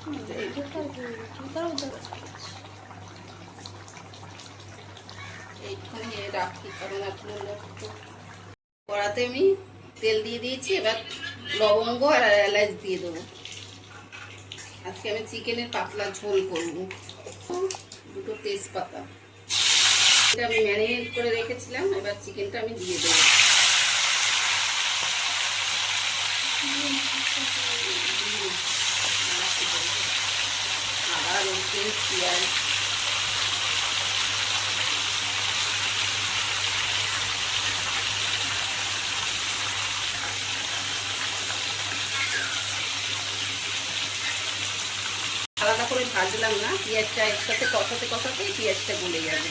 এইখানে রাখি, কারণ আপনার কড়াতে আমি তেল দিয়ে দিয়েছি। এবার লবঙ্গ আর এলাচ দিয়ে দেবো। আজকে আমি চিকেনের পাতলা ঝোল করবো। দুটো তেজপাতা, এটা আমি ম্যারিনেট করে রেখেছিলাম। এবার চিকেনটা আমি দিয়ে দেবো। আদা, রসুন, পেঁয়াজ, আলাদা করে ভাজলাম না, পেঁয়াজটা একসাথে কষাতে কষাতেই পেঁয়াজটা গলে যাবে।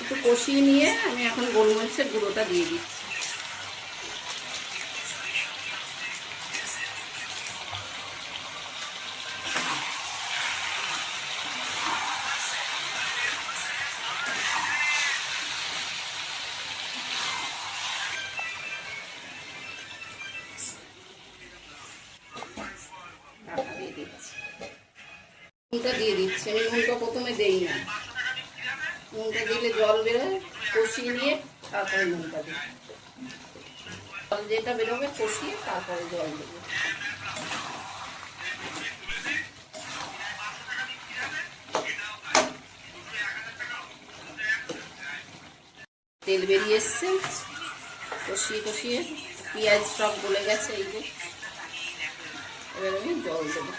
একটু কষিয়ে নিয়ে আমি এখন গোলমরিচের গুঁড়োটা দিয়ে দিচ্ছি। নুনটা দিয়ে দিচ্ছি। আমি নুনটা প্রথমে দেই না, নুনটা দিলে জল বেরোয়। কষিয়ে নিয়ে তারপরে নুনটা দিই। জল যেটা বেরোবে কষিয়ে তারপরে জল দেবো। তেল বেরিয়ে এসছে, কষিয়ে কষিয়ে পেঁয়াজ সব গলে গেছে। এই যে এবার আমি জল দেবো।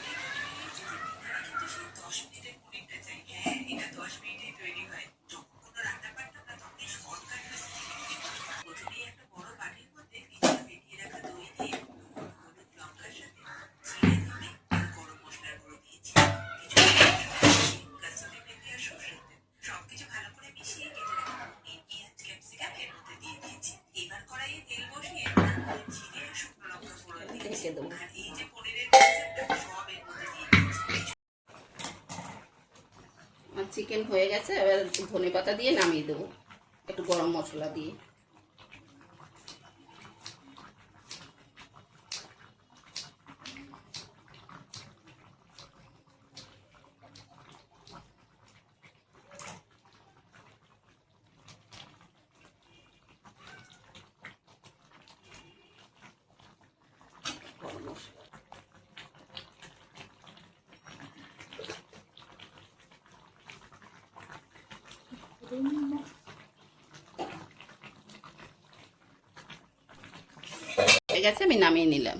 ঢেকে দেবো। আমার চিকেন হয়ে গেছে। এবার ধনেপাতা দিয়ে নামিয়ে দেবো, একটু গরম মশলা দিয়ে। হয়ে গেছে, আমি নামিয়ে নিলাম।